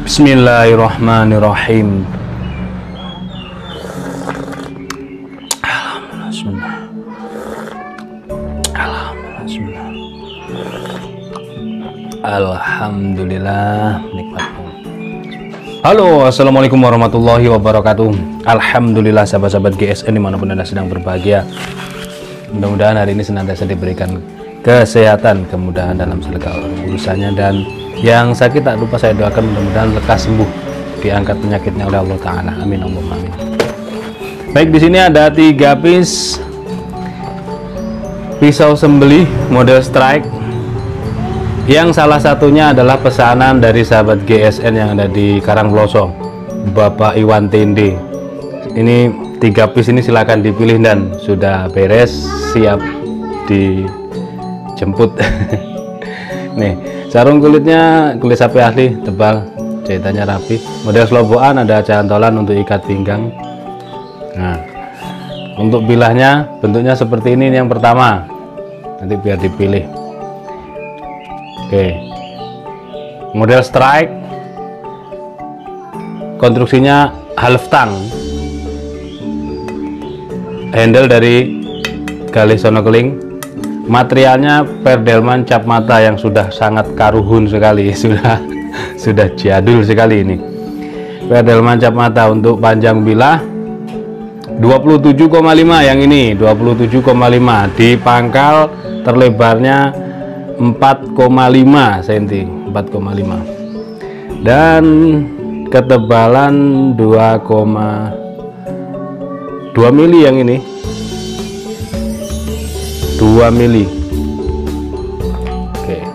Bismillahirrahmanirrahim. Alhamdulillah, nikmatmu. Halo, assalamualaikum warahmatullahi wabarakatuh. Alhamdulillah, sahabat-sahabat GSN dimanapun Anda sedang berbahagia. Mudah-mudahan hari ini senantiasa diberikan kesehatan, kemudahan dalam segala urusannya, dan yang sakit tak lupa saya doakan mudah-mudahan lekas sembuh, diangkat penyakitnya oleh Allah Ta'ala. Amin, Allahumma amin. Baik, di sini ada 3 piece pisau sembelih model strike, yang salah satunya adalah pesanan dari sahabat GSN yang ada di Karangploso, Bapak Iwan Tende. Ini 3 piece ini silahkan dipilih dan sudah beres, siap dijemput. Nih, sarung kulitnya kulit sapi asli, tebal, jahitannya rapi, model selobokan, ada cantolan untuk ikat pinggang. Nah, untuk bilahnya bentuknya seperti ini yang pertama, nanti biar dipilih. Oke, model strike, konstruksinya half tang, handle dari galih sonokeling, materialnya perdelman cap mata yang sudah sangat karuhun sekali, sudah jadul sekali ini. Perdelman cap mata untuk panjang bilah 27,5, yang ini 27,5, di pangkal terlebarnya 4,5 cm, 4,5, dan ketebalan 2,2 mili, yang ini 2 mili. Oke,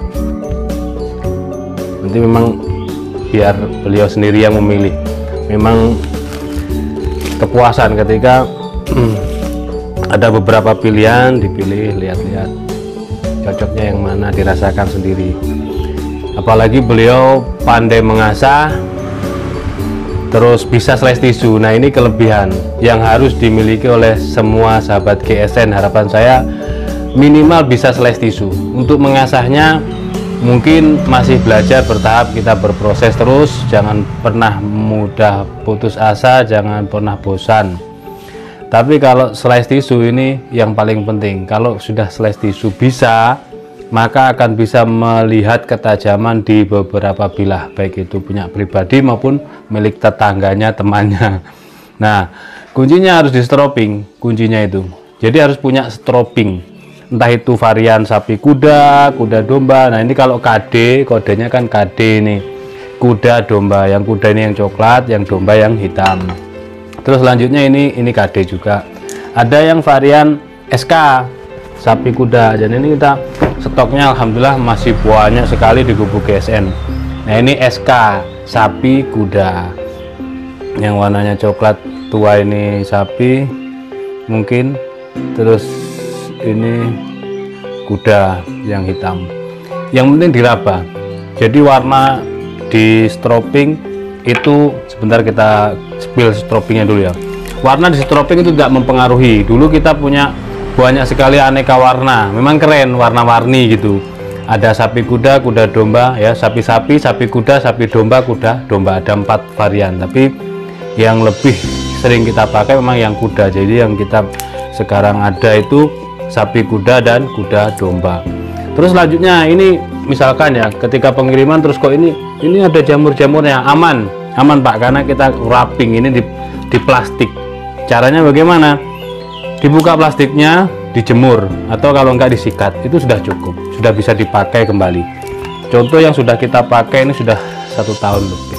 nanti memang biar beliau sendiri yang memilih. Memang kepuasan ketika ada beberapa pilihan, dipilih, lihat-lihat cocoknya yang mana, dirasakan sendiri. Apalagi beliau pandai mengasah, terus bisa slice tisu. Nah, ini kelebihan yang harus dimiliki oleh semua sahabat GSN. Harapan saya minimal bisa slice tisu. Untuk mengasahnya mungkin masih belajar bertahap, kita berproses terus, jangan pernah mudah putus asa, jangan pernah bosan. Tapi kalau slice tisu ini yang paling penting. Kalau sudah slice tisu bisa, maka akan bisa melihat ketajaman di beberapa bilah, baik itu punya pribadi maupun milik tetangganya, temannya. Nah, kuncinya harus di stropping, kuncinya itu. Jadi harus punya stropping, entah itu varian sapi kuda, kuda domba. Nah, ini kalau KD, kodenya kan KD ini, kuda domba. Yang kuda ini yang coklat, yang domba yang hitam. Terus selanjutnya ini KD juga. Ada yang varian SK, sapi kuda. Dan ini kita stoknya alhamdulillah masih banyak sekali di gubuk GSN. Nah, ini SK, sapi kuda. Yang warnanya coklat tua ini sapi mungkin. Terus ini kuda yang hitam. Yang penting diraba. Jadi warna di stropping itu, sebentar kita spill stroppingnya dulu ya. Warna di stropping itu tidak mempengaruhi. Dulu kita punya banyak sekali aneka warna, memang keren, warna-warni gitu. Ada sapi kuda, kuda domba, ya, sapi-sapi, sapi kuda, sapi domba, kuda domba. Ada 4 varian, tapi yang lebih sering kita pakai memang yang kuda. Jadi yang kita sekarang ada itu sapi kuda dan kuda domba. Terus selanjutnya ini misalkan ya, ketika pengiriman terus kok ini ada jamur-jamurnya, aman Pak, karena kita wrapping ini di plastik. Caranya bagaimana? Dibuka plastiknya, dijemur, atau kalau enggak disikat, itu sudah cukup, sudah bisa dipakai kembali. Contoh yang sudah kita pakai ini sudah 1 tahun lebih.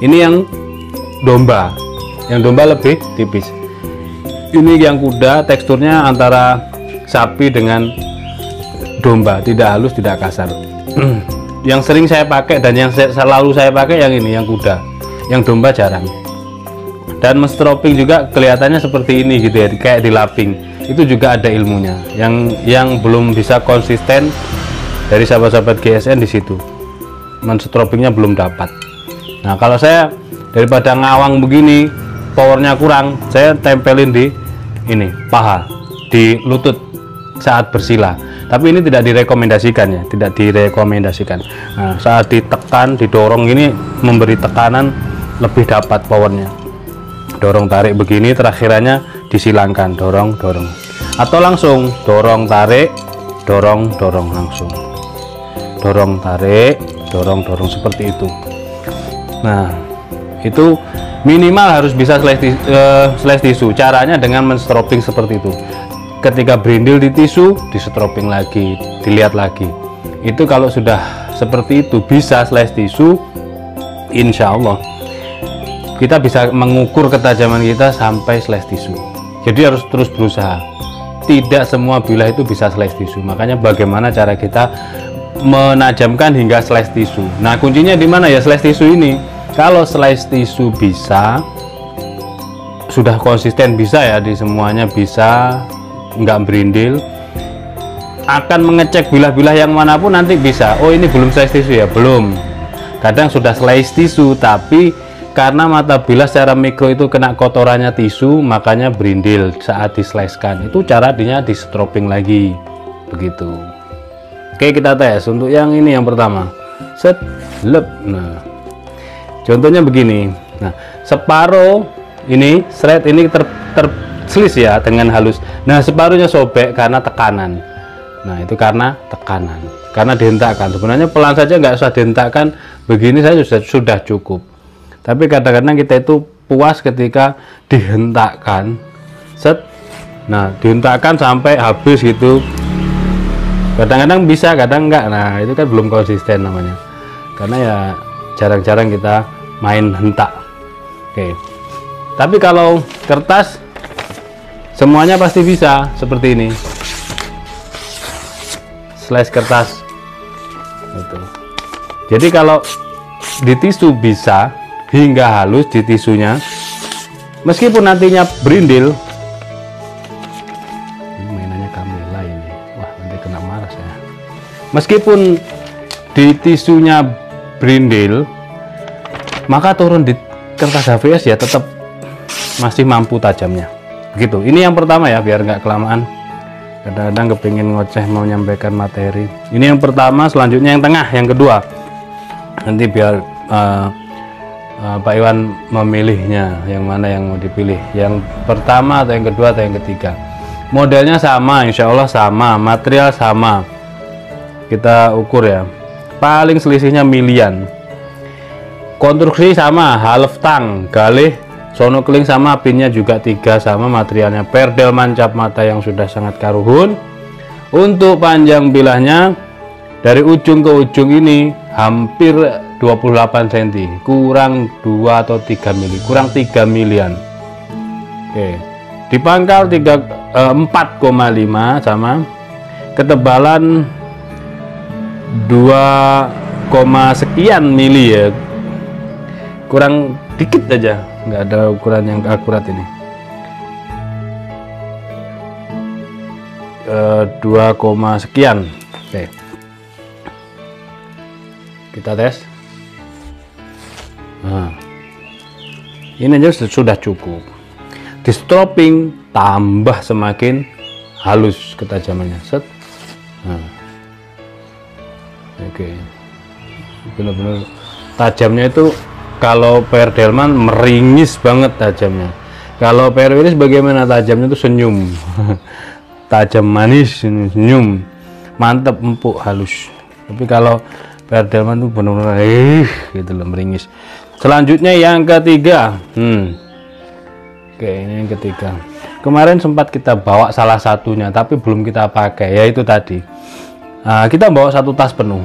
Ini yang domba lebih tipis. Ini yang kuda, teksturnya antara sapi dengan domba, tidak halus, tidak kasar. Yang sering saya pakai dan yang selalu saya pakai yang ini, yang kuda. Yang domba jarang. Dan menstropping juga kelihatannya seperti ini gitu ya, kayak dilaping. Itu juga ada ilmunya. Yang belum bisa konsisten dari sahabat-sahabat GSN di situ. Menstroppingnya belum dapat. Nah, kalau saya daripada ngawang begini, powernya kurang, saya tempelin di ini paha, di lutut saat bersila. tapi ini tidak direkomendasikan ya, tidak direkomendasikan. Nah, saat ditekan, didorong ini memberi tekanan lebih dapat powernya. Dorong tarik begini, terakhirannya disilangkan, dorong atau langsung dorong tarik, dorong langsung, dorong tarik, dorong seperti itu. Nah, itu minimal harus bisa slash tisu. Caranya dengan menstroping seperti itu. Ketika berindil di tisu, disetroping lagi, dilihat lagi. Itu kalau sudah seperti itu bisa slash tisu, insya Allah kita bisa mengukur ketajaman kita sampai slash tisu. Jadi harus terus berusaha. Tidak semua bilah itu bisa slash tisu. Makanya bagaimana cara kita menajamkan hingga slash tisu. Nah, kuncinya di mana ya slash tisu ini? Kalau slash tisu bisa, sudah konsisten bisa ya, di semuanya bisa, nggak berindil, akan mengecek bilah-bilah yang manapun nanti bisa. Oh, ini belum slash tisu ya, belum. Kadang sudah slash tisu, tapi karena mata bilah secara mikro itu kena kotorannya tisu, makanya berindil saat dislashkan. Itu caranya di stroping lagi, begitu. Oke, kita tes untuk yang ini, yang pertama. Set, lep. Nah, contohnya begini. Nah, separuh ini thread ini terselis ya dengan halus. Nah, separuhnya sobek karena tekanan. Nah, itu karena tekanan, karena dihentakkan. Sebenarnya pelan saja, nggak usah dihentakkan. Begini saja sudah cukup. Tapi kadang-kadang kita itu puas ketika dihentakkan. Set. Nah, dihentakkan sampai habis gitu. Kadang-kadang bisa, kadang enggak. Nah, itu kan belum konsisten namanya. Karena ya jarang-jarang kita main hentak. Oke. Tapi kalau kertas semuanya pasti bisa seperti ini. Slash kertas. Gitu. Jadi kalau di tisu bisa hingga halus di tisunya, meskipun nantinya berindil. Ini mainannya kamera ini. Wah, nanti kena marah saya. Meskipun di tisunya berindil, maka turun di kertas HVS ya tetap masih mampu tajamnya. Begitu. Ini yang pertama ya, biar nggak kelamaan. Kadang-kadang kepingin ngoceh mau menyampaikan materi. Ini yang pertama, selanjutnya yang tengah, yang kedua. Nanti biar Pak Iwan memilihnya yang mana yang mau dipilih, yang pertama atau yang kedua atau yang ketiga. Modelnya sama, insya Allah sama, material sama. Kita ukur ya, paling selisihnya milian. Konstruksi sama, half tang, galih, sonokeling sama, pinnya juga 3 sama, materialnya Perdelman cap mata yang sudah sangat karuhun. Untuk panjang bilahnya dari ujung ke ujung ini hampir 28 cm, kurang 2 atau 3 mili, kurang 3 milian. Oke, di pangkal 4,5 sama, ketebalan 2, sekian mili ya, kurang dikit aja, nggak ada ukuran yang akurat ini. 2, sekian. Oke, kita tes. Nah, ini aja sudah cukup. Di stroping tambah semakin halus ketajamannya. Set. Nah, oke, benar-benar tajamnya itu. Kalau Perdelman meringis banget tajamnya. Kalau Perwilis bagaimana tajamnya itu senyum. Tajam manis, senyum, mantep, empuk, halus. Tapi kalau Perdelman itu benar-benar gitu loh, meringis. Selanjutnya yang ketiga. Oke, ini yang ketiga. Kemarin sempat kita bawa salah satunya, tapi belum kita pakai, yaitu tadi. Kita bawa 1 tas penuh.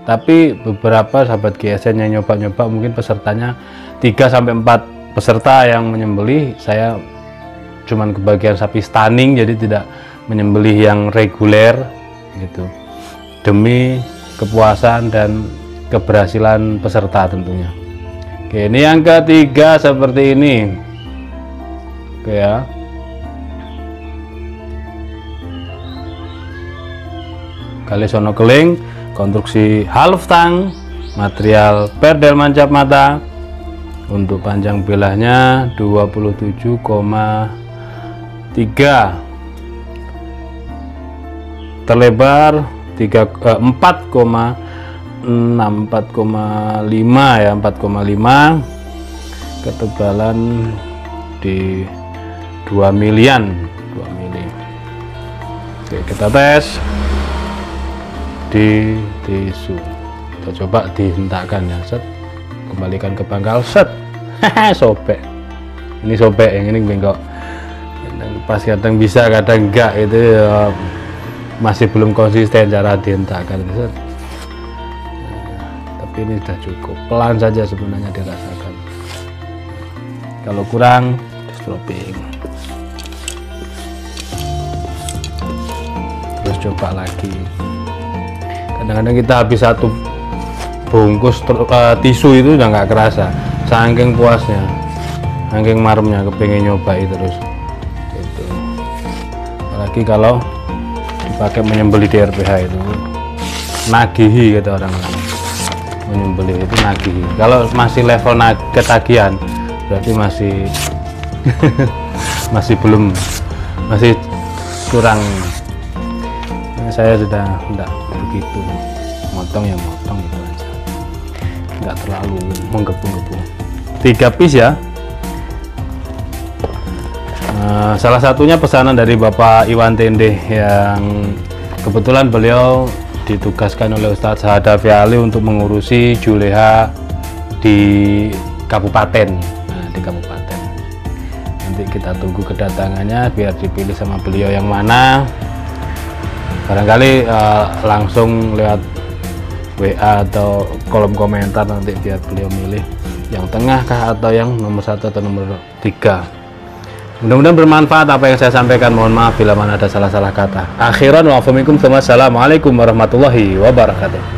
Tapi beberapa sahabat GSN yang nyoba-nyoba, mungkin pesertanya 3-4 peserta yang menyembelih. Saya cuman kebagian sapi stunning, jadi tidak menyembelih yang reguler gitu. Demi kepuasan dan keberhasilan peserta tentunya. Oke, ini yang ketiga seperti ini. Oke ya. Kali sonokeling, konstruksi half tang, material Perdelman cap mata. Untuk panjang bilahnya 27,3. terlebar 4,5 ya, 4,5, ketebalan di 2 milian, 2 mili. Oke, kita tes di tisu, kita coba dihentakkan ya, set, kembalikan ke pangkal, set. Sobek, ini sobek, yang ini bengkok. Pas kadang bisa, kadang enggak, itu ya, masih belum konsisten cara dihentakkan. Set. Tapi ini sudah cukup, pelan saja sebenarnya dirasakan. Kalau kurang, stropping. Terus coba lagi. Kadang-kadang kita habis satu bungkus tisu itu udah nggak kerasa, saking puasnya, saking maremnya, kepengen nyobai terus. Gitu. Apalagi kalau dipakai menyembeli di RPH itu, nagihi kata orang-orang. Menyembeli itu nagihi. Kalau masih level ketagihan, berarti masih kurang. Nah, saya sudah enggak begitu, motong ya motong gitu aja, enggak terlalu menggebu-gebu. 3 piece ya. Salah satunya pesanan dari Bapak Iwan Tende, yang kebetulan beliau ditugaskan oleh Ustadz Hadafi Ali untuk mengurusi Juleha di kabupaten. Di kabupaten, nanti kita tunggu kedatangannya biar dipilih sama beliau yang mana. Barangkali langsung lewat WA atau kolom komentar, nanti biar beliau milih yang tengah kah atau yang nomor 1 atau nomor 3. Mudah-mudahan bermanfaat apa yang saya sampaikan. Mohon maaf bila mana ada salah-salah kata. Akhiran wa afaminkum, assalamualaikum warahmatullahi wabarakatuh.